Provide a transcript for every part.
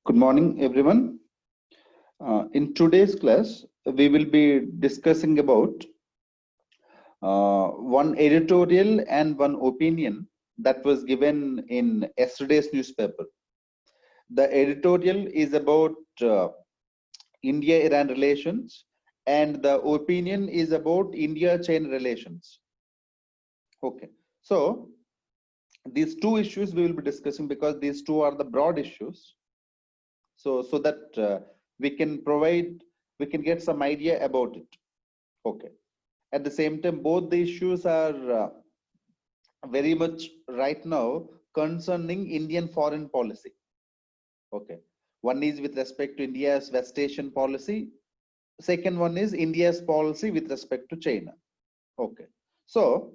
Good morning, everyone. In today's class, we will be discussing about one editorial and one opinion that was given in yesterday's newspaper. The editorial is about India-Iran relations, and the opinion is about India-China relations. Okay, so these two issues we will be discussing because these two are the broad issues. So that we can get some idea about it. Okay. At the same time, both the issues are very much right now concerning Indian foreign policy. Okay. One is with respect to India's West Asian policy. Second one is India's policy with respect to China. Okay. So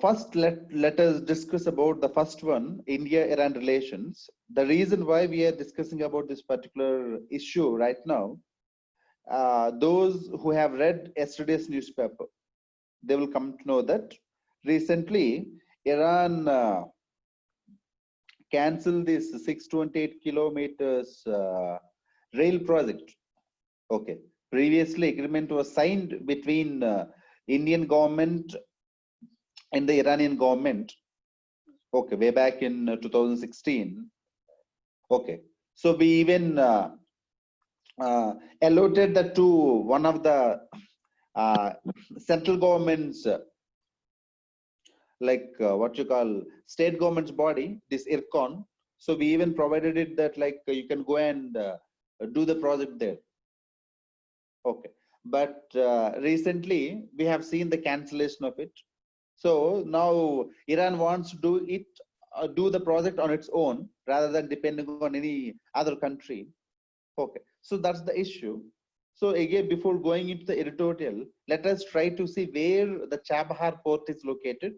first, let us discuss about the first one, India-Iran relations. The reason why we are discussing about this particular issue right now, those who have read yesterday's newspaper, they will come to know that recently Iran cancelled this 628 kilometers rail project. Okay. Previously, agreement was signed between Indian government and the Iranian government. Okay, way back in 2016. Okay, so we even allotted that to one of the central government's what you call state government's body, this IRCON. So we even provided it that you can go and do the project there. Okay, but recently we have seen the cancellation of it. So now Iran wants to do it, do the project on its own rather than depending on any other country. Okay, so that's the issue. So again, before going into the editorial, let us try to see where the Chabahar port is located.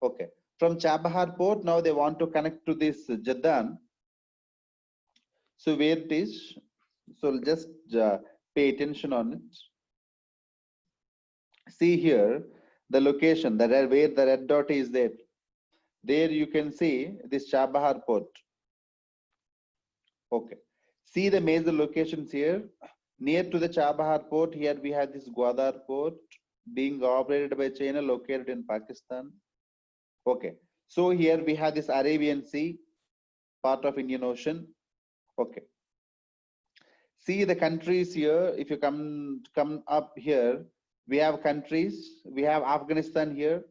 Okay, from Chabahar port, now they want to connect to this Jaddan. So where it is, so just pay attention on it. See here, the location, where the red dot is there. There you can see this Chabahar port. Okay, see the major locations here. Near to the Chabahar port, here we have this Gwadar port being operated by China, located in Pakistan. Okay, so here we have this Arabian Sea, part of Indian Ocean. Okay, see the countries here. If you come up here, we have countries. We have Afghanistan here.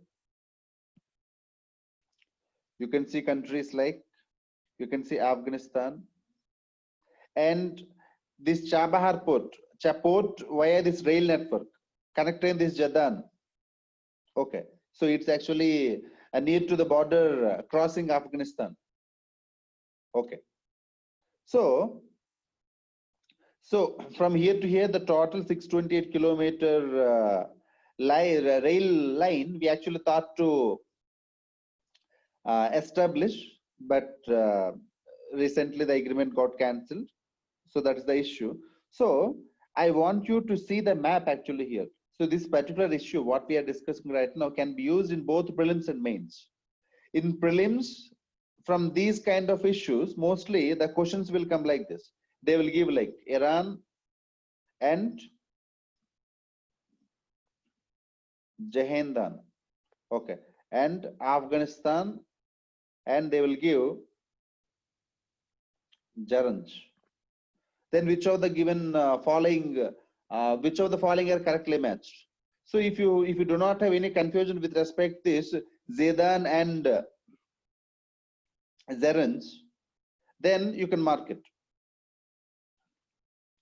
You can see countries like, you can see Afghanistan, and this Chabahar port via this rail network connecting this Jaddan. Okay, so it's actually near to the border, crossing Afghanistan. Okay, so from here to here, the total 628 kilometer rail line we actually thought to establish, but recently the agreement got cancelled. So that is the issue. So I want you to see the map actually here. So this particular issue, what we are discussing right now, can be used in both prelims and mains. In prelims, from these kind of issues, mostly the questions will come like this. They will give like Iran and Jahandan, okay, and Afghanistan, and they will give Jaranj. Then which of the given which of the following are correctly matched? So if you do not have any confusion with respect to this Zedan and Zaranj, then you can mark it.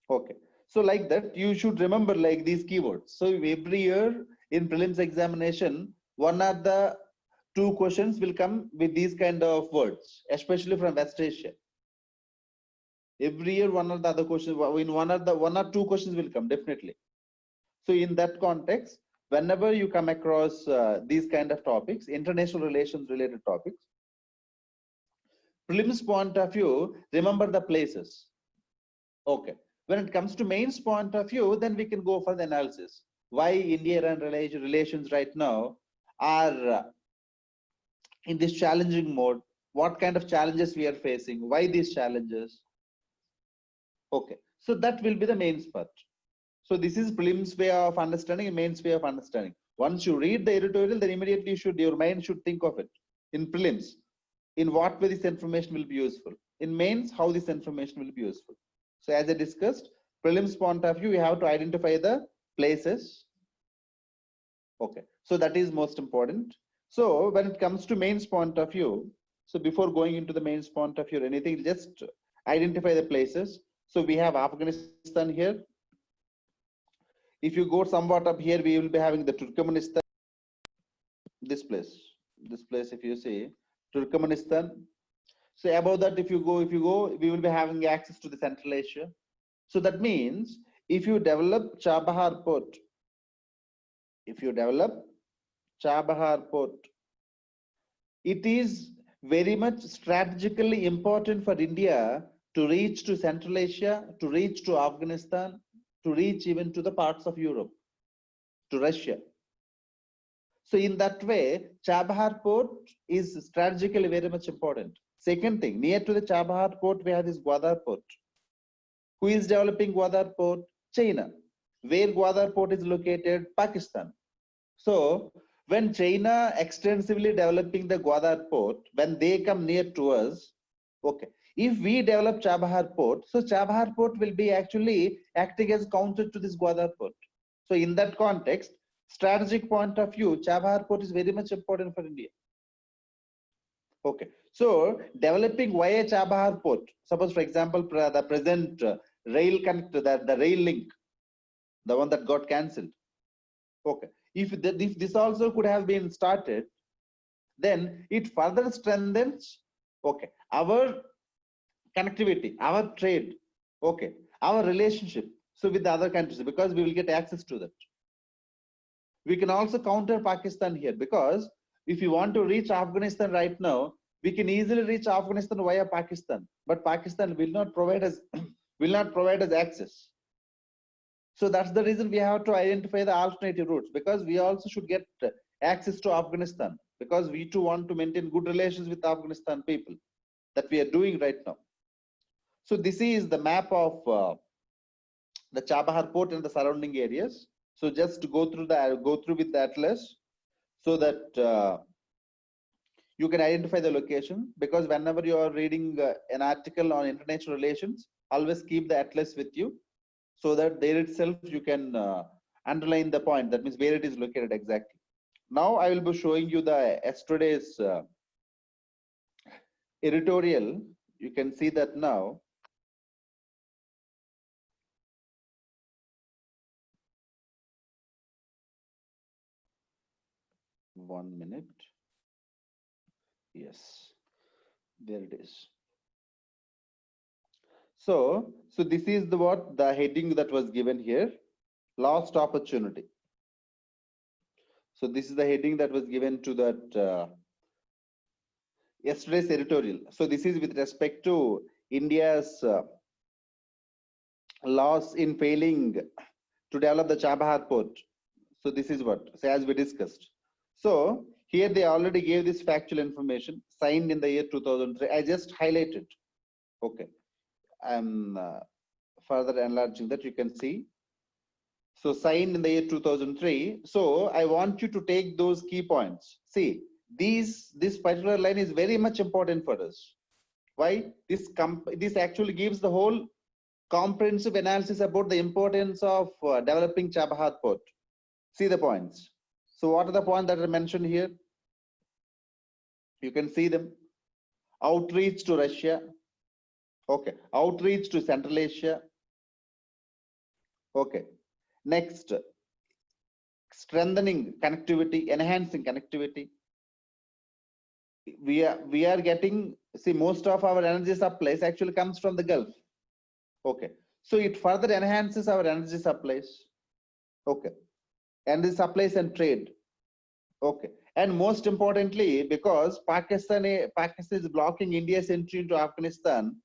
Okay, so like that you should remember like these keywords. So every year in prelims examination, one of the two questions will come with these kind of words, especially from West Asia. Every year one or the other questions, in one or two questions will come definitely. So in that context, whenever you come across these kind of topics, international relations related topics, prelims point of view, remember the places. Okay, when it comes to mains point of view, then we can go for the analysis. Why India-Iran relations right now are in this challenging mode? what kind of challenges we are facing, why these challenges. Okay, so that will be the mains part. So this is prelims way of understanding and mains way of understanding. Once you read the editorial, then immediately your mind should think of it. In prelims, in what way this information will be useful. In mains, how this information will be useful. So as I discussed, prelims point of view, you have to identify the places. Okay, so that is most important. So when it comes to mains point of view, so before going into the mains point of view or anything, just identify the places. So we have Afghanistan here. If you go somewhat up here, we will be having the Turkmenistan. This place, if you see Turkmenistan. So above that, if you go, we will be having access to the Central Asia. So that means if you develop Chabahar port, it is very much strategically important for India to reach to Central Asia, to reach to Afghanistan, to reach even to the parts of Europe, to Russia. So in that way, Chabahar port is strategically very much important. Second thing, near to the Chabahar port, we have this Gwadar port. Who is developing Gwadar port? China. Where Gwadar port is located? Pakistan. So when China extensively developing the Gwadar port, when they come near to us, okay, if we develop Chabahar port, so Chabahar port will be actually acting as counter to this Gwadar port. So in that context, strategic point of view, Chabahar port is very much important for India. Okay, so developing via Chabahar port, suppose for example, the present rail connect, the rail link, the one that got cancelled. Okay, if this also could have been started, then it further strengthens, okay, our connectivity, our trade, okay, our relationship, so with the other countries, because we will get access to that. We can also counter Pakistan here, because if you want to reach Afghanistan right now, we can easily reach Afghanistan via Pakistan, but Pakistan will not provide us access. So that's the reason we have to identify the alternative routes, because we also should get access to Afghanistan, because we too want to maintain good relations with Afghanistan people, that we are doing right now. So this is the map of the Chabahar port and the surrounding areas. So just to go through with the atlas, so that you can identify the location, because whenever you are reading an article on international relations, always keep the atlas with you, so that there itself you can underline the point, that means where it is located exactly. Now I will be showing you the yesterday's editorial. You can see that now. One minute. Yes, there it is. So this is the heading that was given here, lost opportunity. So this is the heading that was given to that yesterday's editorial. So this is with respect to India's loss in failing to develop the Chabahar port. So this is what, so as we discussed. So here they already gave this factual information, signed in the year 2003. I just highlighted. Okay, I'm further enlarging that, you can see. So signed in the year 2003. So I want you to take those key points. See, this particular line is very much important for us. Why? This actually gives the whole comprehensive analysis about the importance of developing Chabahar port. See the points. So what are the points that are mentioned here? You can see them. Outreach to Russia. Okay. Outreach to Central Asia. Okay. Next, strengthening connectivity, enhancing connectivity. We are getting, see, most of our energy supplies actually comes from the Gulf. Okay. So it further enhances our energy supplies. Okay. Energy supplies and trade. Okay. And most importantly, because Pakistan is blocking India's entry into Afghanistan,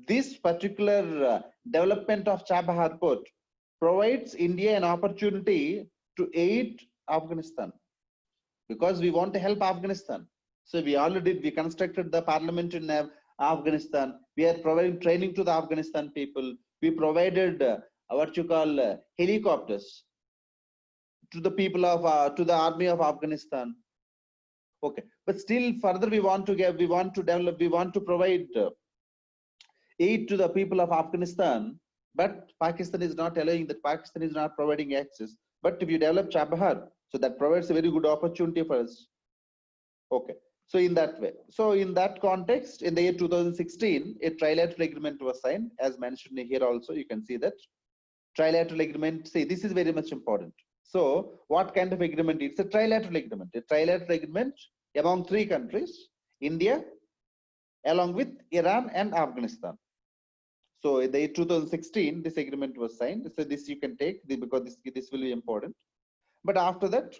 this particular development of Chabahar port provides India an opportunity to aid Afghanistan, because we want to help Afghanistan. So we already did. We constructed the parliament in Afghanistan. We are providing training to the Afghanistan people. We provided what you call helicopters to the people of to the army of Afghanistan. Okay, but still further we want to develop, we want to provide aid to the people of Afghanistan, but Pakistan is not allowing that. Pakistan is not providing access. But if you develop Chabahar, so that provides a very good opportunity for us. Okay, so in that way, so in that context, in the year 2016, a trilateral agreement was signed, as mentioned here also. You can see that trilateral agreement. See, this is very much important. So what kind of agreement? It's a trilateral agreement. A trilateral agreement among three countries: India, along with Iran and Afghanistan. So in the year 2016, this agreement was signed. So this you can take because this will be important. But after that,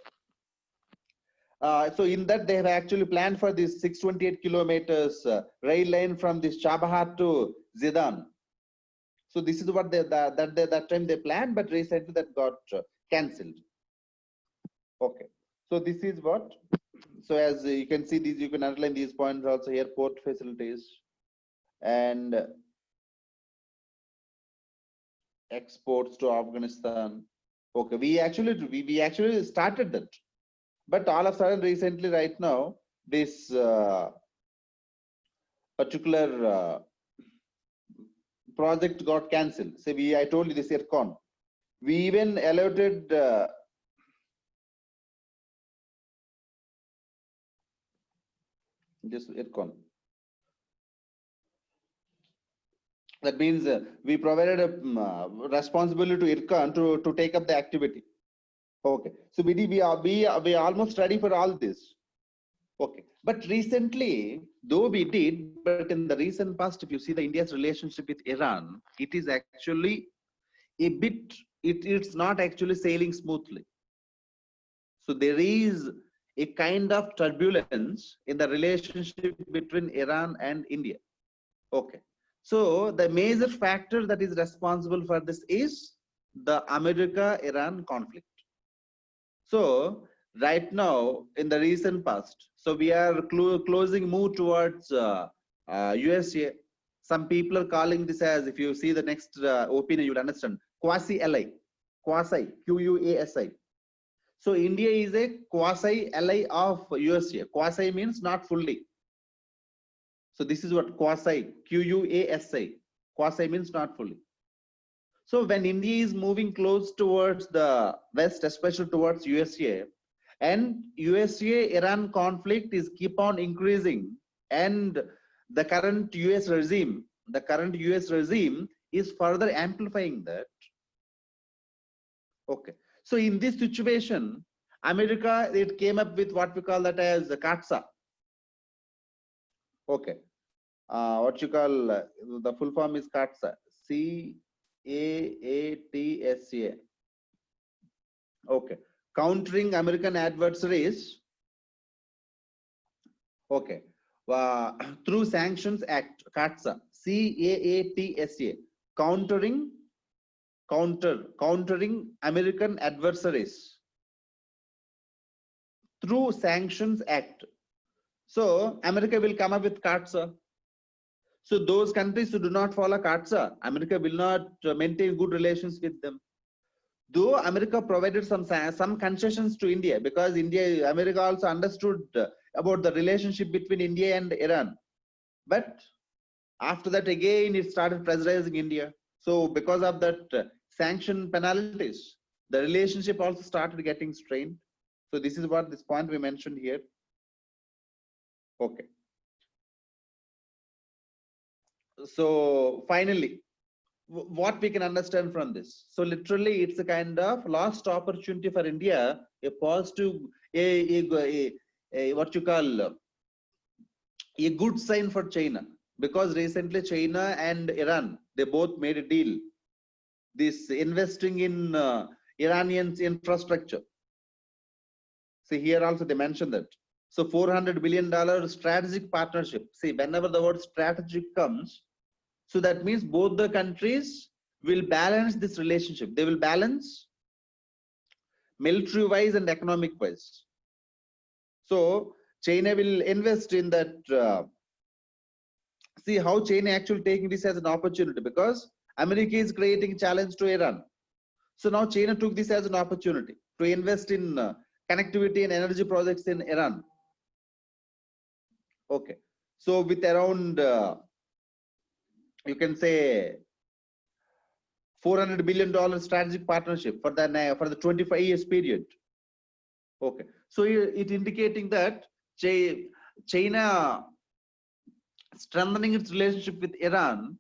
so in that they have actually planned for this 628 kilometers rail line from this Chabahar to Zidan. So this is what that time they planned, but recently that got cancelled. Okay, so this is what. So as you can see, these you can underline these points also here: port facilities and exports to Afghanistan. Okay, we actually started that, but all of a sudden recently, right now, this particular project got cancelled. So I told you this IRCON. We even allotted this IRCON. That means we provided a responsibility to IRCON to take up the activity. Okay, so we almost ready for all this. Okay, but recently, though we did, but in the recent past, if you see the India's relationship with Iran, it is actually a bit, it's not actually sailing smoothly. So there is a kind of turbulence in the relationship between Iran and India. Okay, so the major factor that is responsible for this is the America-Iran conflict. So right now, in the recent past, so we are closing move towards USA. Some people are calling this as, if you see the next opinion, you will understand, quasi-ally, quasi, Q-U-A-S-I. So India is a quasi-ally of USA. Quasi means not fully. So this is what quasi, Q-U-A-S-I. Quasi means not fully. So when India is moving close towards the West, especially towards USA, and USA-Iran conflict is keep on increasing, and the current US regime is further amplifying that. Okay, so in this situation, America, it came up with what we call that as the CAATSA. Okay, what you call the full form is CAATSA, CAATSA. Okay, countering American adversaries. Okay, through Sanctions Act, CAATSA, CAATSA, countering American adversaries through Sanctions Act. So America will come up with CAATSA. So those countries who do not follow CAATSA, America will not maintain good relations with them. Though America provided some concessions to India, because America also understood about the relationship between India and Iran. But after that, again, it started pressurizing India. So because of that sanction penalties, the relationship also started getting strained. So this is what this point we mentioned here. Okay. So finally, what we can understand from this? So literally, it's a kind of lost opportunity for India, a positive, what you call a good sign for China, because recently China and Iran, they both made a deal. This investing in Iranian infrastructure. See, here also they mentioned that. So $400 billion strategic partnership. See, whenever the word strategic comes, so that means both the countries will balance this relationship. They will balance military wise and economic wise. So China will invest in that. See how China actually taking this as an opportunity, because America is creating challenge to Iran. So now China took this as an opportunity to invest in connectivity and energy projects in Iran. Okay, so with around you can say $400 billion strategic partnership for the 25 years period. Okay, so it indicating that China strengthening its relationship with Iran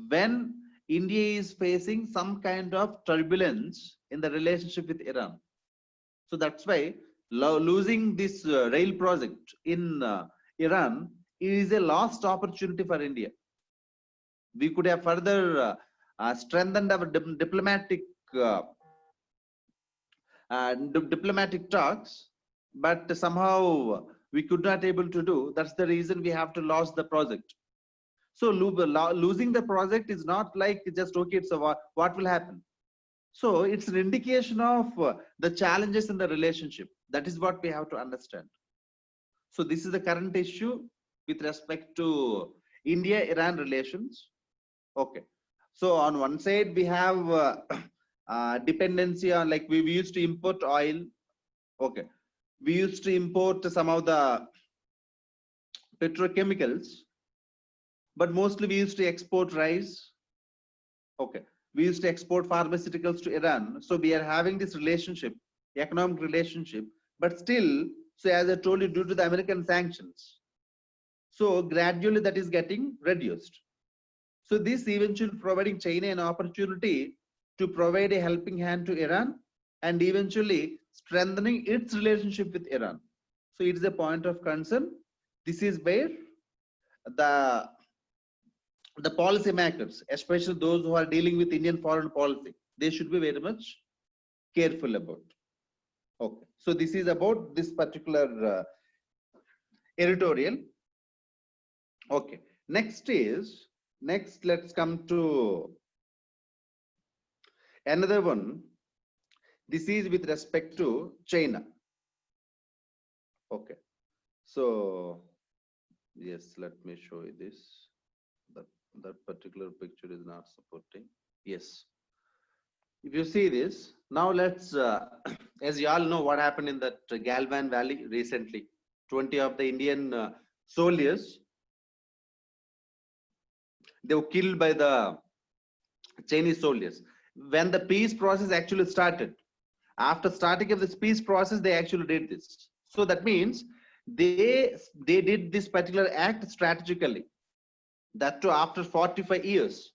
when India is facing some kind of turbulence in the relationship with Iran. So that's why losing this rail project in Iran is a lost opportunity for India. We could have further strengthened our diplomatic talks, but somehow we could not able to do. That's the reason we have to lose the project. So losing the project is not like just okay, it's what will happen. So it's an indication of the challenges in the relationship. That is what we have to understand. So this is the current issue with respect to India-Iran relations. Okay. So on one side we have dependency on, like we used to import oil. Okay. We used to import some of the petrochemicals, but mostly we used to export rice. Okay. We used to export pharmaceuticals to Iran. So we are having this relationship, economic relationship, but still, so as I told you, due to the American sanctions, so gradually that is getting reduced. So this eventually providing China an opportunity to provide a helping hand to Iran and eventually strengthening its relationship with Iran. So it is a point of concern. This is where the policymakers, especially those who are dealing with Indian foreign policy, they should be very much careful about. Okay, so this is about this particular editorial. Okay, next let's come to another one. This is with respect to China. Okay, so yes, let me show you this. That particular picture is not supporting. Yes, if you see this, now let's as you all know what happened in that Galvan Valley recently. 20 of the Indian soldiers, they were killed by the Chinese soldiers. When the peace process actually started, after starting of this peace process, they actually did this. So that means they did this particular act strategically. That too after 45 years.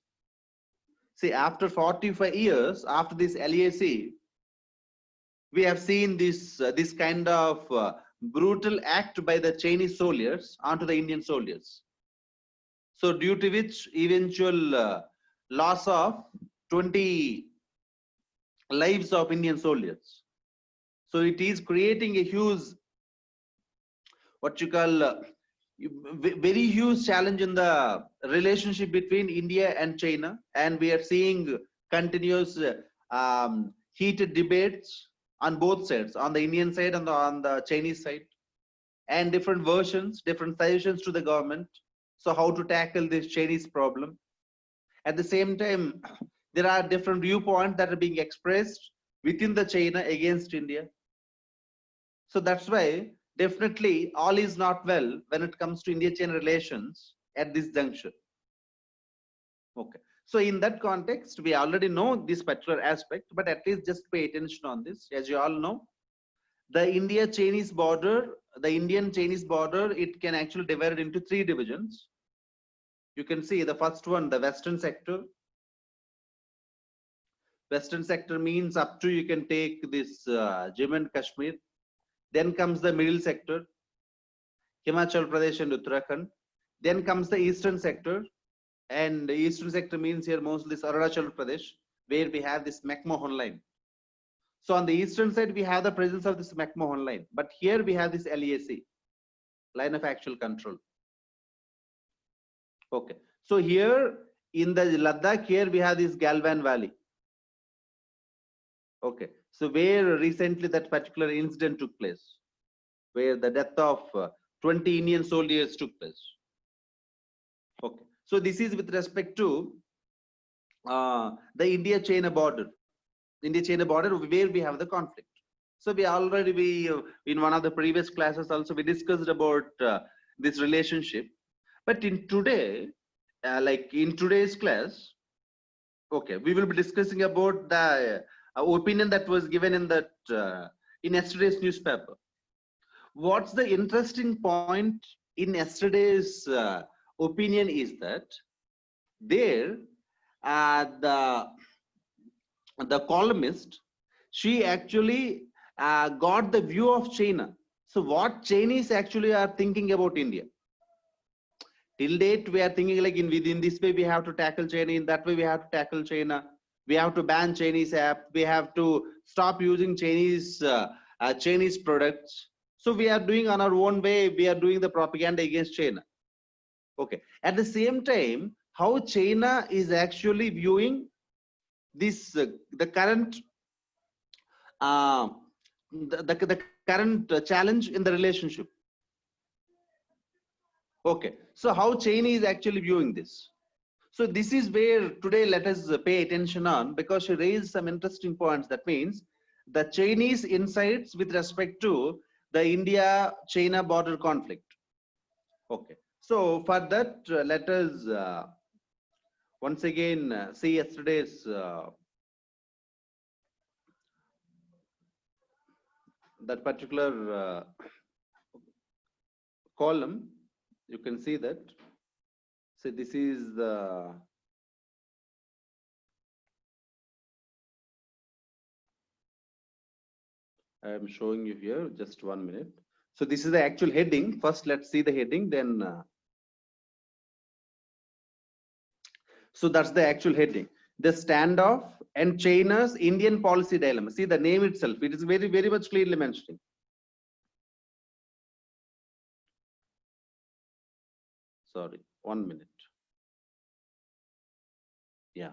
See, after 45 years, after this LAC, we have seen this this kind of brutal act by the Chinese soldiers onto the Indian soldiers. So due to which eventual loss of 20 lives of Indian soldiers. So it is creating a huge, what you call, very huge challenge in the relationship between India and China, and we are seeing continuous heated debates on both sides, on the Indian side and on the Chinese side, and different versions, different suggestions to the government. So how to tackle this Chinese problem? At the same time, there are different viewpoints that are being expressed within the China against India. So that's why definitely all is not well when it comes to India-China relations at this juncture. Okay. So in that context, we already know this particular aspect, but at least just pay attention on this. As you all know, the India-Chinese border, the Indian-Chinese border, it can actually divide into 3 divisions. You can see the first one, the western sector. Western sector means up to, you can take this Jammu and Kashmir. Then comes the middle sector, Himachal Pradesh and Uttarakhand. Then comes the eastern sector, and the eastern sector means here mostly Arunachal Pradesh, where we have this McMahon line. So on the eastern side, we have the presence of this McMahon line, but here we have this LAC, line of actual control. Okay, so here in the Ladakh, here we have this Galvan Valley. Okay, so where recently that particular incident took place, where the death of 20 Indian soldiers took place. Okay, so this is with respect to the India-China border. India-China border where we have the conflict. So we already in one of the previous classes also we discussed about this relationship. But in today, like in today's class, okay, we will be discussing about the opinion that was given in that in yesterday's newspaper. What's the interesting point in yesterday's opinion is that there the columnist, she actually got the view of China. So what Chinese actually are thinking about India. Till date, we are thinking like within this way we have to tackle China, in that way we have to tackle China. We have to ban Chinese app. We have to stop using Chinese products. So we are doing on our own way. We are doing the propaganda against China. Okay. At the same time, how China is actually viewing this the current the current challenge in the relationship. Okay, so how China is actually viewing this. So this is where today let us pay attention on, because she raised some interesting points. That means the Chinese insights with respect to the India-China border conflict. Okay, so for that let us once again see yesterday's that particular column. You can see that. So this is the I am showing you here. Just 1 minute. So this is the actual heading. First, let's see the heading. Then, so that's the actual heading. The standoff and China's Indian policy dilemma. See the name itself. It is very, very much clearly mentioning. Sorry, 1 minute. Yeah.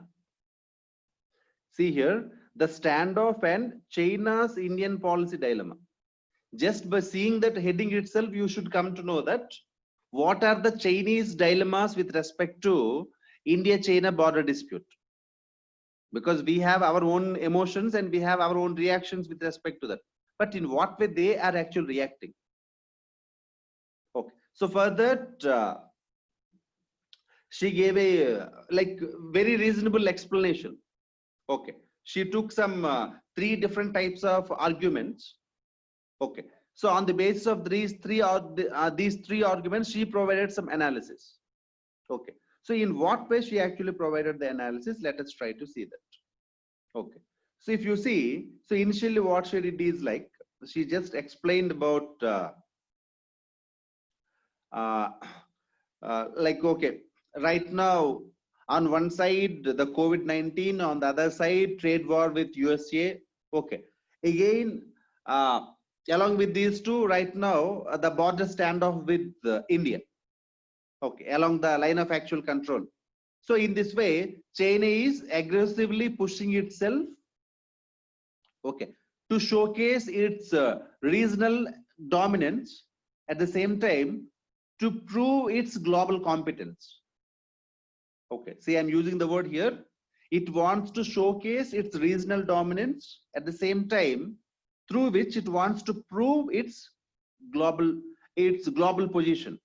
See here, the standoff and China's Indian policy dilemma. Just by seeing that heading itself, you should come to know that what are the Chinese dilemmas with respect to India-China border dispute. Because we have our own emotions and we have our own reactions with respect to that. But in what way they are actually reacting. Okay. So for that, she gave a like very reasonable explanation. Okay. She took some 3 different types of arguments. Okay. So on the basis of these three arguments, she provided some analysis. Okay. So in what way she actually provided the analysis? Let us try to see that. Okay. So if you see, so initially what she did is like, she just explained about like, okay, right now on one side the COVID-19, on the other side trade war with USA. Okay. Again, along with these two, right now the border standoff with India. Okay, along the line of actual control. So in this way, China is aggressively pushing itself, okay, to showcase its regional dominance, at the same time to prove its global competence. Okay, see, I'm using the word here. It wants to showcase its regional dominance, at the same time through which it wants to prove its global position.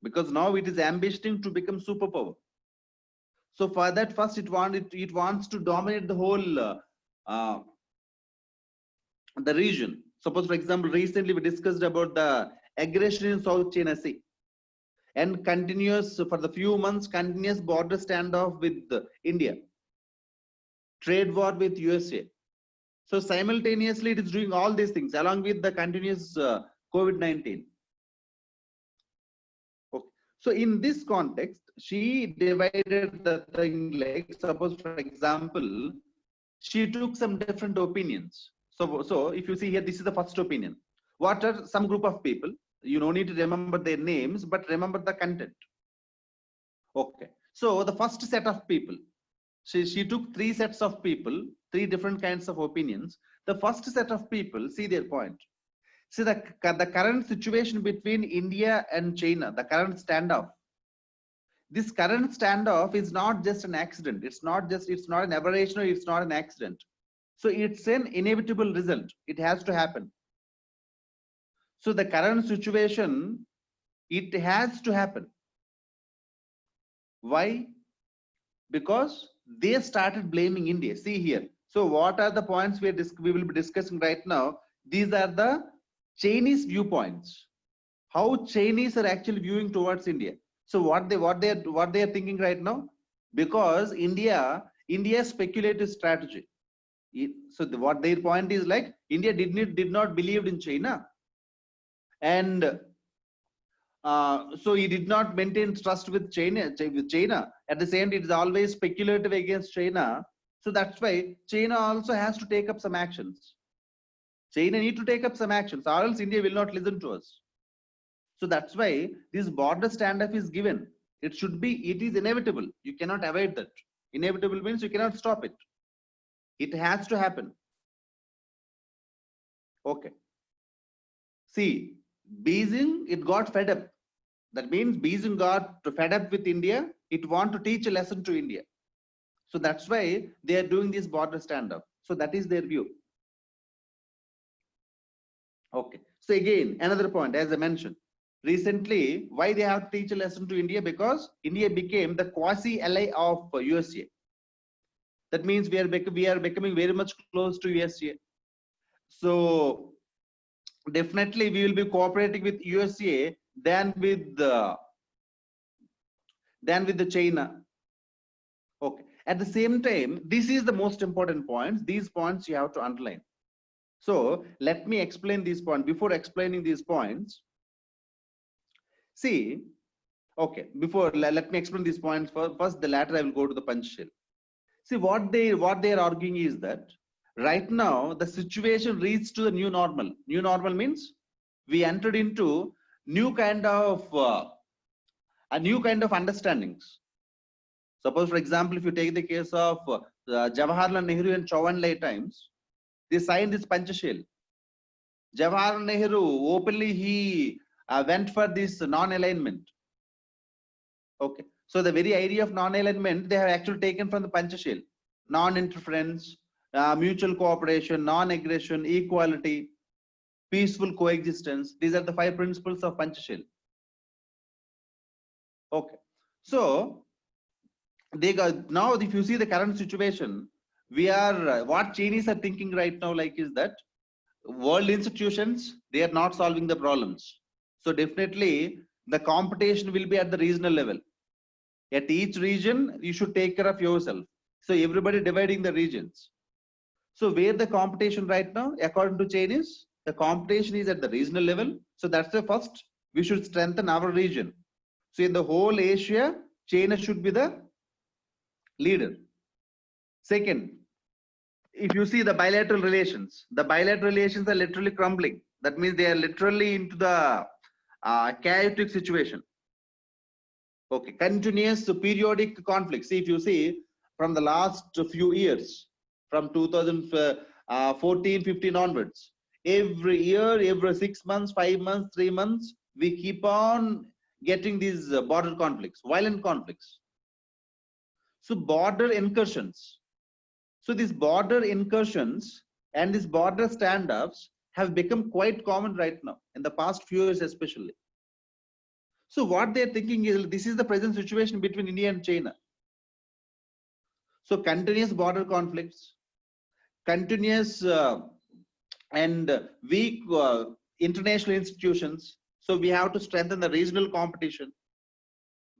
Because now it is ambitioning to become superpower. So for that, first it wants to dominate the whole the region. Suppose, for example, recently we discussed about the aggression in South China Sea, and continuous for the few months continuous border standoff with India, trade war with USA. So simultaneously it is doing all these things along with the continuous COVID-19. Okay. So in this context, she divided the thing like, suppose for example, she took some different opinions. So if you see here, this is the first opinion. What are some group of people? You don't need to remember their names, but remember the content. Okay. So the first set of people, she took 3 sets of people, 3 different kinds of opinions. The first set of people, see their point. See the current situation between India and China, the current standoff. This current standoff is not just an accident. It's not an aberration, or it's not an accident. So it's an inevitable result. It has to happen. So the current situation, it has to happen. Why? Because they started blaming India. See here. So what are the points we will be discussing right now? These are the Chinese viewpoints. How Chinese are actually viewing towards India. So what they are thinking right now? Because India's speculative strategy. So what their point is like, India did not believe in China, and so he did not maintain trust with China. At the same time, it is always speculative against China. So that's why China also has to take up some actions. China need to take up some actions, or else India will not listen to us. So that's why this border standoff is given. It is inevitable. You cannot avoid that. Inevitable means you cannot stop it. It has to happen. Okay. See, Beijing, it got fed up. That means Beijing got fed up with India. It want to teach a lesson to India. So that's why they are doing this border standoff. So that is their view. Okay. So again, another point, as I mentioned, recently, why they have to teach a lesson to India? Because India became the quasi ally of USA. That means we are becoming very much close to USA. So definitely we will be cooperating with USA than with the China. Okay. At the same time, this is the most important point. These points you have to underline. So let me explain these points. Before explaining these points, see, okay, let me explain these points first. The latter I will go to the punch shell. See, what they are arguing is that right now the situation reached to the new normal. New normal means we entered into new kind of understandings. Suppose, for example, if you take the case of Jawaharlal Nehru and Chau En-lai times, they signed this Panchashil. Jawaharlal Nehru openly he went for this non-alignment. Okay, so the very idea of non-alignment they have actually taken from the Panchashil: non-interference, mutual cooperation, non-aggression, equality, peaceful coexistence. These are the 5 principles of Panchashil. Okay, so they got, now if you see the current situation, we are what Chinese are thinking right now like is that world institutions, they are not solving the problems. So definitely the competition will be at the regional level. At each region you should take care of yourself. So everybody dividing the regions. So where the competition right now, according to Chinese, the competition is at the regional level. So that's the first, we should strengthen our region. So in the whole Asia, China should be the leader. Second, if you see the bilateral relations are literally crumbling. That means they are literally into the chaotic situation. Okay, continuous periodic conflicts. See, if you see from the last few years, from 2014, 15 onwards, every year, every 6 months, 5 months, 3 months, we keep on getting these border conflicts, violent conflicts. So border incursions. So these border incursions and these border standoffs have become quite common right now in the past few years especially. So what they're thinking is, this is the present situation between India and China. So continuous border conflicts, continuous and weak international institutions. So we have to strengthen the regional competition.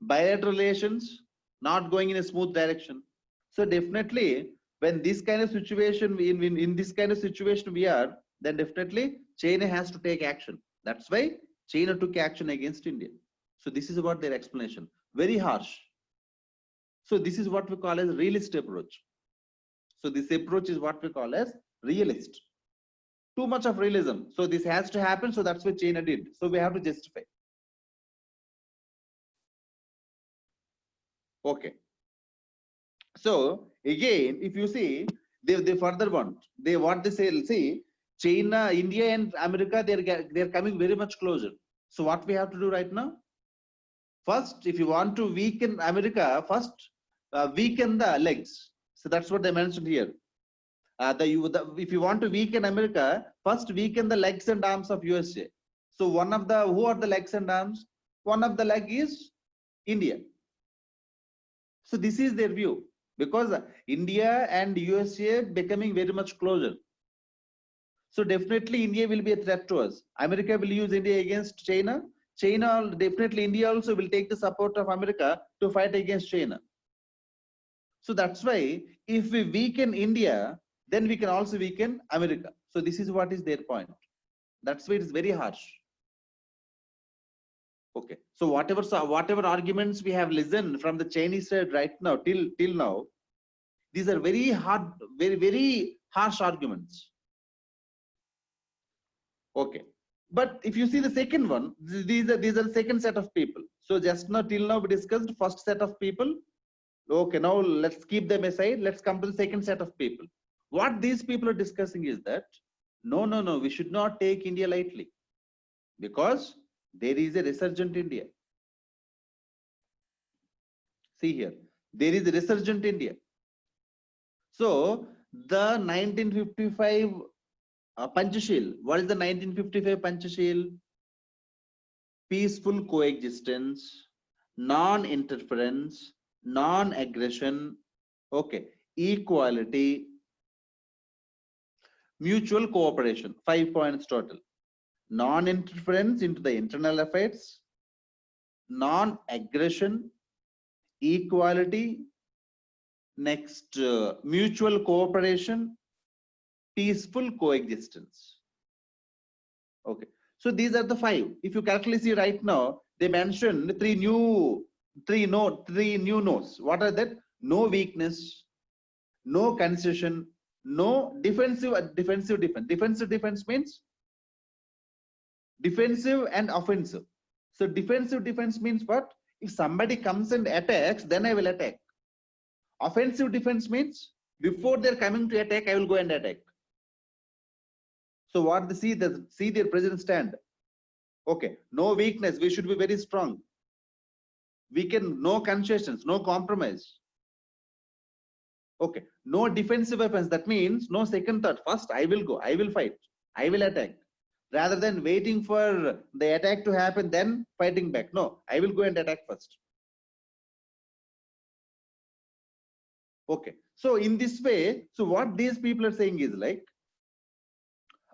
Bilateral relations not going in a smooth direction. So definitely, when this kind of situation, in this kind of situation we are, then definitely China has to take action. That's why China took action against India. So this is about their explanation. Very harsh. So this is what we call as realist approach. So this approach is what we call as realist. Too much of realism. So this has to happen. So that's what China did. So we have to justify. Okay. So again, if you see, they further want, what they say, see, China, India and America, they're coming very much closer. So what we have to do right now? First, if you want to weaken America, first weaken the legs. So that's what they mentioned here. If you want to weaken America, first weaken the legs and arms of USA. So who are the legs and arms? One of the leg is India. So this is their view, because India and USA becoming very much closer. So definitely India will be a threat to us. America will use India against China. Definitely India also will take the support of America to fight against China. So that's why if we weaken India, then we can also weaken America. So this is what is their point. That's why it is very harsh. Okay. So whatever arguments we have listened from the Chinese side right now till now, these are very hard, very harsh arguments. Okay. But if you see the second one, these are the second set of people. So just now till now we discussed first set of people. Okay, now let's keep them aside. Let's come to the second set of people. What these people are discussing is that no, we should not take India lightly, because there is a resurgent India. See here, there is a resurgent India. So the 1955 Panchashil. What is the 1955 Panchashil? Peaceful coexistence, non-interference, non-aggression, okay, equality, mutual cooperation. 5 points total. Non-interference into the internal affairs, non-aggression, equality, next mutual cooperation, peaceful coexistence. Okay, so these are the 5. If you calculate see right now, they mentioned three new no's. What are that? No weakness, no concession, no defensive defense. Defensive defense means defensive and offensive. So defensive defense means what? If somebody comes and attacks, then I will attack. Offensive defense means before they're coming to attack, I will go and attack. So what they see their present stand. Okay, no weakness, we should be very strong. We can, no concessions, no compromise. Okay, no defensive weapons. That means no second thought. First, I will go, I will fight, I will attack. Rather than waiting for the attack to happen, then fighting back. No, I will go and attack first. Okay, so in this way, so what these people are saying is like,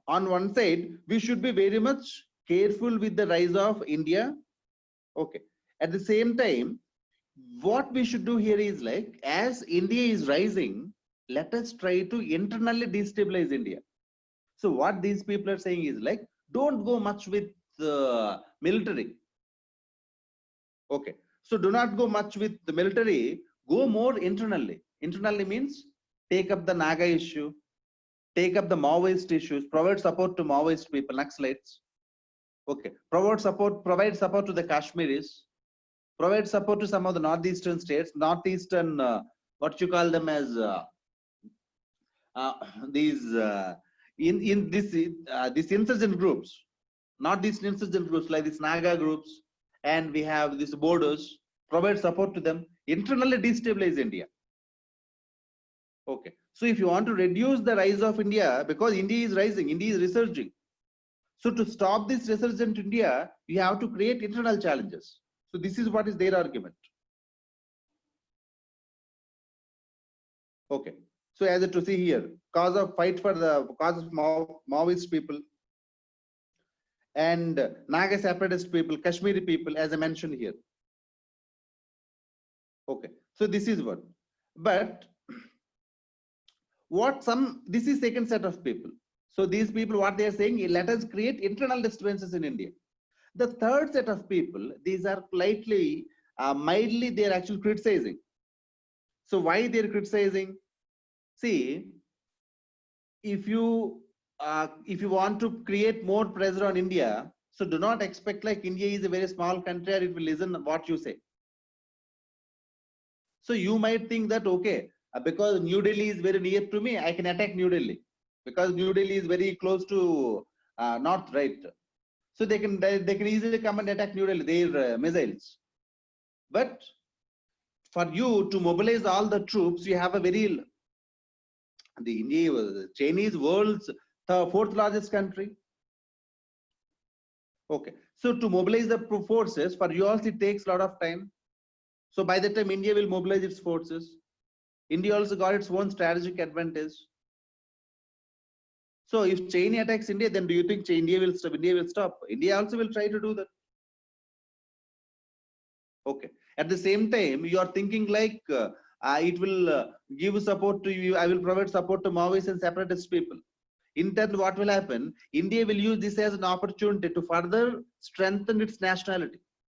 on one side, we should be very much careful with the rise of India. Okay, at the same time, what we should do here is like, as India is rising, let us try to internally destabilize India. So what these people are saying is like, don't go much with the military. Okay, so do not go much with the military, go more internally. Internally means take up the Naga issue, take up the Maoist issues, provide support to Maoist people, Naxalites. Okay, provide support to the Kashmiris, provide support to some of the northeastern states, what you call them as these insurgent groups, northeastern insurgent groups like these Naga groups, and we have these borders. Provide support to them, internally destabilize India. Okay, so if you want to reduce the rise of India, because India is rising, India is resurging. So to stop this resurgent India, you have to create internal challenges. So this is what is their argument. Okay, so as to see here, fight for the cause of Maoist people and Naga separatist people, Kashmiri people, as I mentioned here. Okay, so this is what. But this is second set of people. So these people, what they are saying, let us create internal disturbances in India. The third set of people, these are mildly, they're actually criticizing. So why they're criticizing? See, if you want to create more pressure on India, so do not expect like India is a very small country and it will listen what you say. So you might think that, okay, because New Delhi is very near to me, I can attack New Delhi. because New Delhi is very close to north, right? So they can easily come and attack New Delhi, their missiles. But for you to mobilize all the troops, you have a very Chinese world's fourth largest country. Okay, so to mobilize the forces for you also it takes a lot of time. So by the time India will mobilize its forces, India also got its own strategic advantage. So if China attacks India, then do you think India will stop? India also will try to do that. Okay. At the same time, you are thinking like it will give support to you. I will provide support to Maoists and separatist people. In turn, what will happen? India will use this as an opportunity to further strengthen its nationality,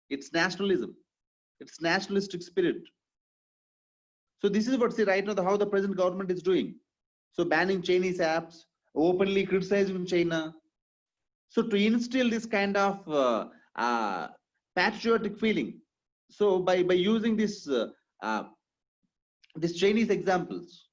its nationalism, its nationalistic spirit. So this is what, see, right now how the present government is doing. So banning Chinese apps, openly criticizing China. So to instill this kind of patriotic feeling, so by using this Chinese examples,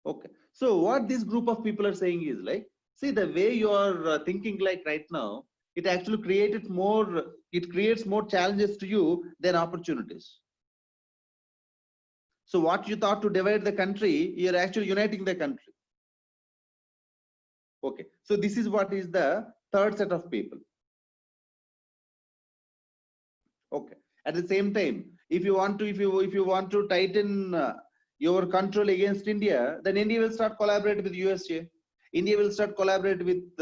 okay. So what this group of people are saying is like, see, the way you are thinking like right now, it actually creates more challenges to you than opportunities. So what you thought to divide the country, you're actually uniting the country. Okay, so this is what is the third set of people. Okay, at the same time, if you want to tighten your control against India, then India will start collaborating with USA. India will start collaborating with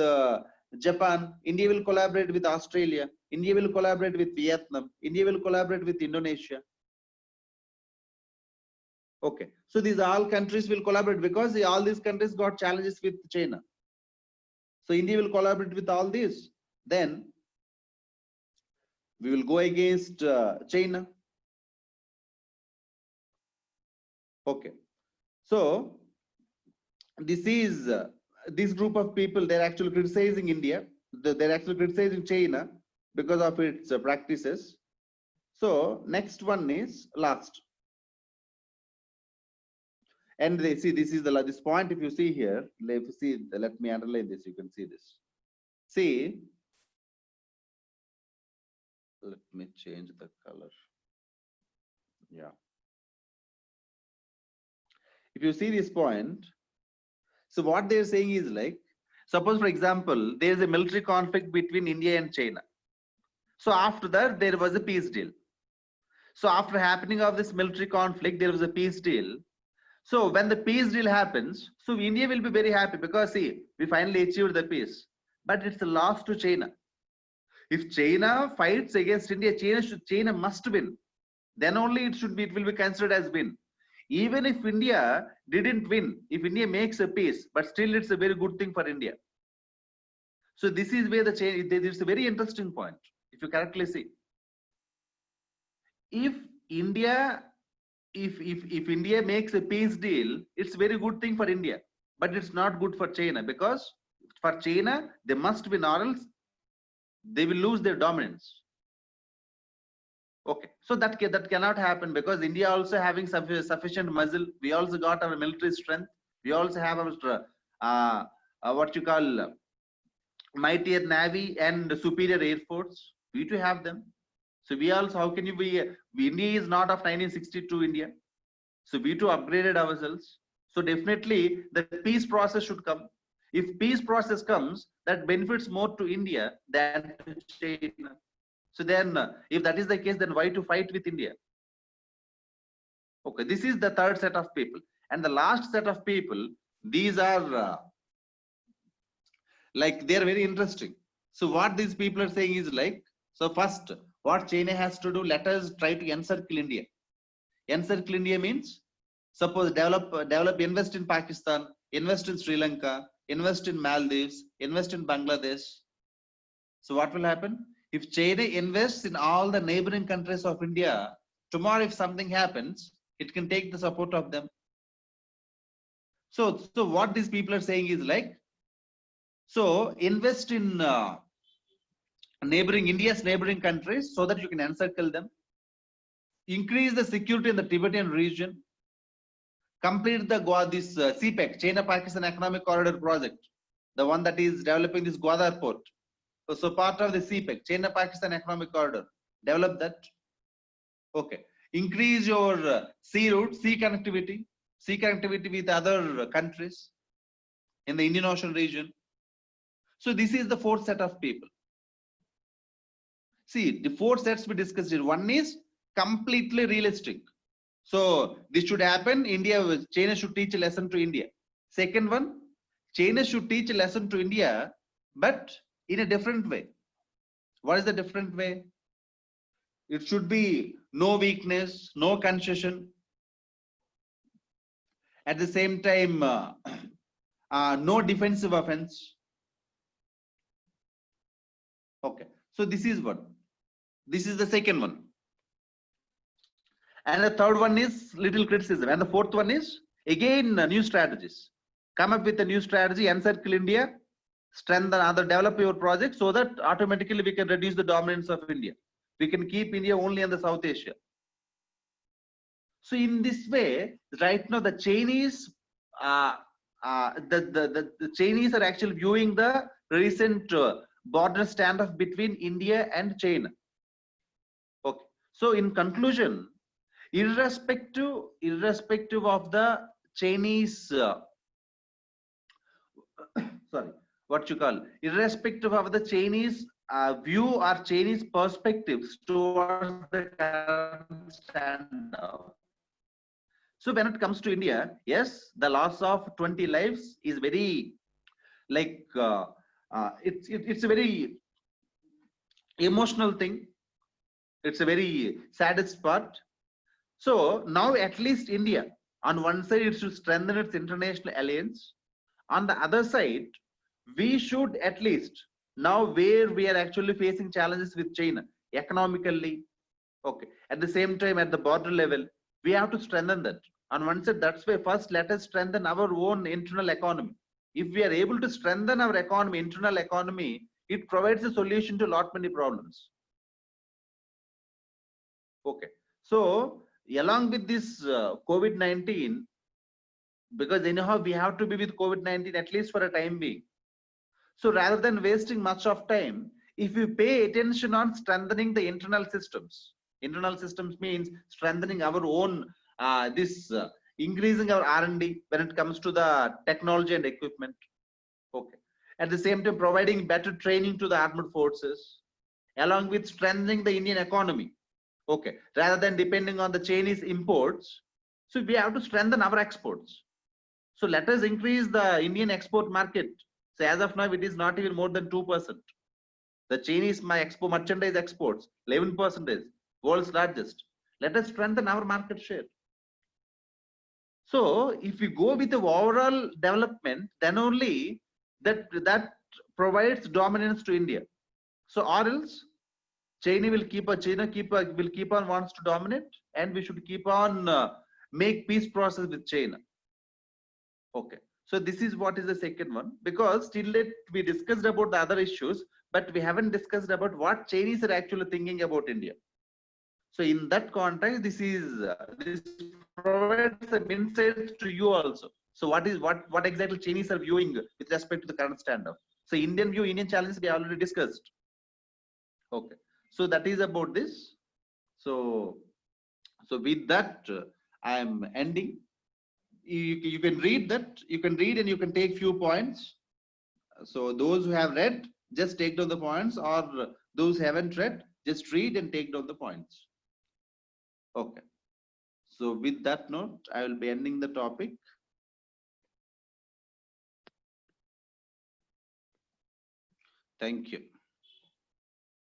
Japan. India will collaborate with Australia. India will collaborate with Vietnam. India will collaborate with Indonesia. Okay, so these all countries will collaborate because all these countries got challenges with China. So India will collaborate with all these. Then we will go against China. Okay, so this is this group of people, they're actually criticizing India. They're actually criticizing China because of its practices. So next one is last. And they see this is this point. If you see here, let me underline this. You can see this. See, let me change the color. Yeah. If you see this point, so what they're saying is like, suppose for example, there is a military conflict between India and China. So after that, there was a peace deal. So after happening of this military conflict, there was a peace deal. So when the peace deal happens, so India will be very happy because see, we finally achieved the peace. But it's a loss to China. If China fights against India, China must win. Then only it will be considered as win. Even if India didn't win, if India makes a peace, but still it's a very good thing for India. So this is where the change. It's a very interesting point. If you correctly see, if India makes a peace deal, it's a very good thing for India, but it's not good for China because for China they must win or else they will lose their dominance. Okay, so that cannot happen because India also having sufficient muscle. We also got our military strength. We also have our what you call mightier navy and superior air force. We too have them. So we also, how can you be? India is not of 1962 India. So we too upgraded ourselves. So definitely the peace process should come. If peace process comes, that benefits more to India than to China. So then, if that is the case, then why to fight with India? Okay, this is the third set of people. And the last set of people, these are like, they're very interesting. So what these people are saying is like, so first, what China has to do, let us try to encircle India. Encircle India means, suppose invest in Pakistan, invest in Sri Lanka, invest in Maldives, invest in Bangladesh. So what will happen? If China invests in all the neighboring countries of India, tomorrow if something happens, it can take the support of them. So what these people are saying is like, so invest in India's neighboring countries so that you can encircle them. Increase the security in the Tibetan region. complete the CPEC, China-Pakistan Economic Corridor project, the one that is developing this Gwadar port. So part of the CPEC, China-Pakistan Economic Corridor, develop that. Okay. Increase your sea route, sea connectivity with other countries in the Indian Ocean region. So this is the fourth set of people. See, the four sets we discussed here. One is completely realistic. So this should happen. China should teach a lesson to India. Second one, China should teach a lesson to India, but in a different way. What is the different way? It should be no weakness, no concession. At the same time, no defensive offense. Okay, so this is what. This is the second one. And the third one is little criticism. And the fourth one is, again, new strategies. Come up with a new strategy, encircle India, strengthen develop your project so that automatically we can reduce the dominance of India. We can keep India only in the South Asia. So in this way, right now the Chinese, the Chinese are actually viewing the recent border standoff between India and China. Okay. So in conclusion, irrespective of the Chinese, irrespective of the Chinese view or Chinese perspectives towards the current standoff. So when it comes to India, yes, the loss of 20 lives is very, like, it's a very emotional thing. It's a very saddest part. So now at least India, on one side, it should strengthen its international alliance. On the other side, we should at least, now where we are actually facing challenges with China, economically, okay, at the same time at the border level, we have to strengthen that. On one side, that's why first let us strengthen our own internal economy. If we are able to strengthen our economy, internal economy, it provides a solution to lot many problems. Okay, so along with this COVID-19, because anyhow we have to be with COVID-19 at least for a time being. So rather than wasting much of time, if we pay attention on strengthening the internal systems means strengthening our own, increasing our R&D when it comes to the technology and equipment. Okay. At the same time, providing better training to the armed forces, along with strengthening the Indian economy. Okay. Rather than depending on the Chinese imports, so we have to strengthen our exports. So let us increase the Indian export market. So as of now, it is not even more than 2%. The Chinese merchandise exports 11%, world's largest. Let us strengthen our market share. So if we go with the overall development, then only that provides dominance to India. So or else China will keep on wants to dominate, and we should keep on make peace process with China. Okay. So this is what is the second one, because till date we discussed about the other issues, but we haven't discussed about what Chinese are actually thinking about India. So in that context, this provides some insights to you also. So what exactly Chinese are viewing with respect to the current standoff? So Indian view, Indian challenges we already discussed. Okay. So that is about this. So with that, I am ending. You can read that. You can read and you can take few points. So those who have read, just take down the points, or those who haven't read, just read and take down the points. Okay. So with that note, I will be ending the topic. Thank you.